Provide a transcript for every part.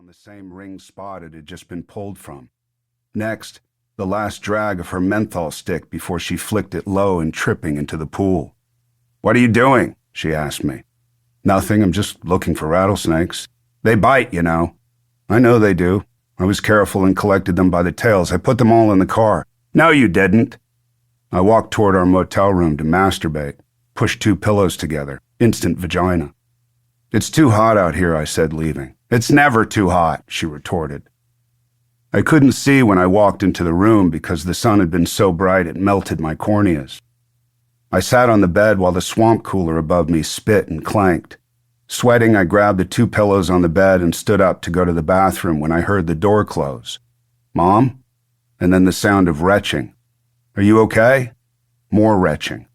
on the same ring spot it had just been pulled from. Next, the last drag of her menthol stick before she flicked it low and tripping into the pool. "What are you doing?" she asked me. "Nothing, I'm just looking for rattlesnakes. They bite, you know." "I know they do. I was careful and collected them by the tails. I put them all in the car." "No, you didn't." I walked toward our motel room to masturbate, pushed 2 pillows together, instant vagina. "It's too hot out here," I said, leaving. "It's never too hot," she retorted. I couldn't see when I walked into the room because the sun had been so bright it melted my corneas. I sat on the bed while the swamp cooler above me spit and clanked. Sweating, I grabbed the 2 pillows on the bed and stood up to go to the bathroom when I heard the door close. "Mom?" And then the sound of retching. "Are you okay?" More retching.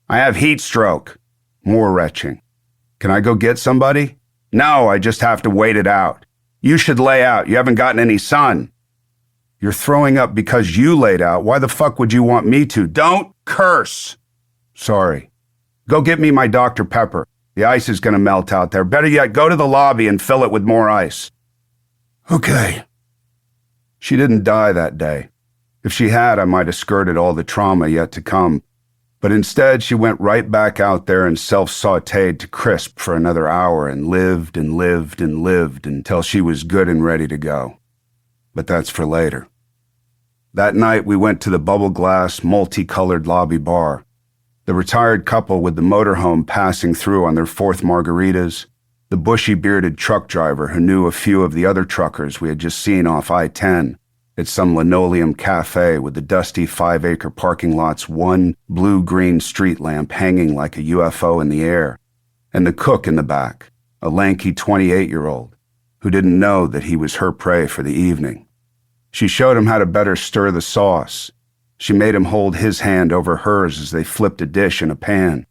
"I have heat stroke." More retching. "Can I go get somebody?" "No, I just have to wait it out." "You should lay out. You haven't gotten any sun." "You're throwing up because you laid out. Why the fuck would you want me to?" "Don't curse." "Sorry." "Go get me my Dr. Pepper. The ice is going to melt out there. Better yet, go to the lobby and fill it with more ice." "Okay." She didn't die that day. If she had, I might have skirted all the trauma yet to come. But instead, she went right back out there and self-sautéed to crisp for another hour and lived and lived and lived until she was good and ready to go. But that's for later. That night, we went to the bubble-glass, multicolored lobby bar. The retired couple with the motorhome passing through on their 4th margaritas, the bushy-bearded truck driver who knew a few of the other truckers we had just seen off I-10 at some linoleum cafe with the dusty 5-acre parking lot's one blue-green street lamp hanging like a UFO in the air, and the cook in the back, a lanky 28-year-old, who didn't know that he was her prey for the evening. She showed him how to better stir the sauce. She made him hold his hand over hers as they flipped a dish in a pan.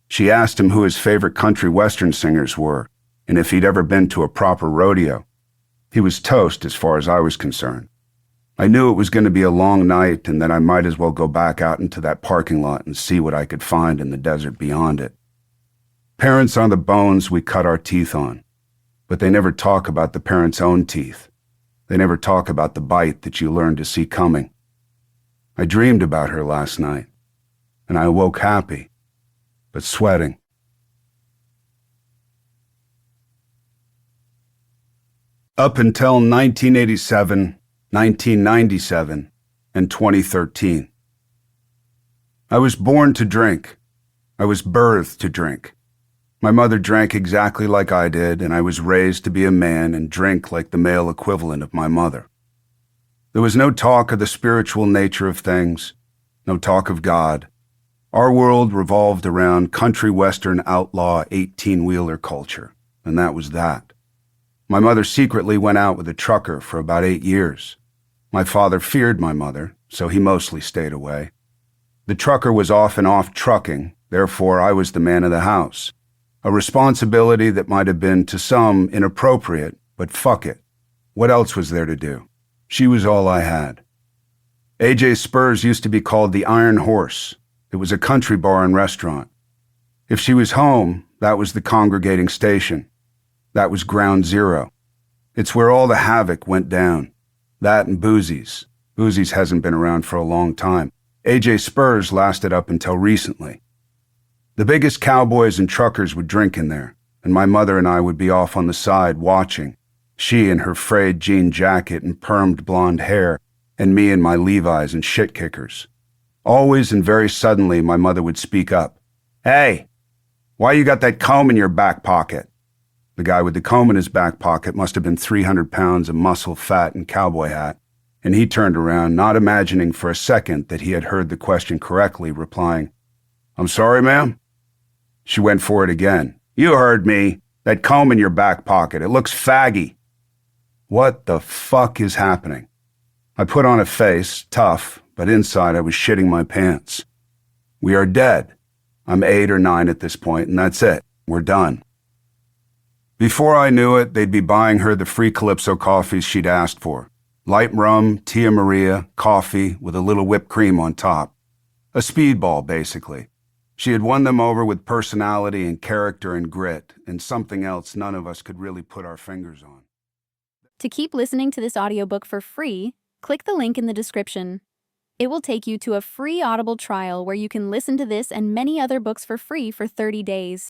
She asked him who his favorite country western singers were, and if he'd ever been to a proper rodeo. He was toast as far as I was concerned. I knew it was going to be a long night and that I might as well go back out into that parking lot and see what I could find in the desert beyond it. Parents are the bones we cut our teeth on, but they never talk about the parents' own teeth. They never talk about the bite that you learn to see coming. I dreamed about her last night, and I awoke happy, but sweating. Up until 1987, 1997, and 2013. I was born to drink. I was birthed to drink. My mother drank exactly like I did, and I was raised to be a man and drink like the male equivalent of my mother. There was no talk of the spiritual nature of things, no talk of God. Our world revolved around country western outlaw 18-wheeler culture, and that was that. My mother secretly went out with a trucker for about 8 years. My father feared my mother, so he mostly stayed away. The trucker was off and off trucking, therefore I was the man of the house. A responsibility that might have been to some inappropriate, but fuck it. What else was there to do? She was all I had. AJ Spurs used to be called the Iron Horse. It was a country bar and restaurant. If she was home, that was the congregating station. That was ground zero. It's where all the havoc went down. That and Boozy's. Boozy's hasn't been around for a long time. AJ Spurs lasted up until recently. The biggest cowboys and truckers would drink in there, and my mother and I would be off on the side watching. She in her frayed jean jacket and permed blonde hair, and me in my Levi's and shit kickers. Always and very suddenly my mother would speak up. "Hey, why you got that comb in your back pocket?" The guy with the comb in his back pocket must have been 300 pounds of muscle, fat, and cowboy hat, and he turned around, not imagining for a second that he had heard the question correctly, replying, "I'm sorry, ma'am?" She went for it again. "You heard me. That comb in your back pocket. It looks faggy." What the fuck is happening? I put on a face, tough, but inside I was shitting my pants. We are dead. I'm 8 or 9 at this point, and that's it. We're done. Before I knew it, they'd be buying her the free Calypso coffees she'd asked for. Light rum, Tia Maria, coffee with a little whipped cream on top. A speedball, basically. She had won them over with personality and character and grit, and something else none of us could really put our fingers on. To keep listening to this audiobook for free, click the link in the description. It will take you to a free Audible trial where you can listen to this and many other books for free for 30 days.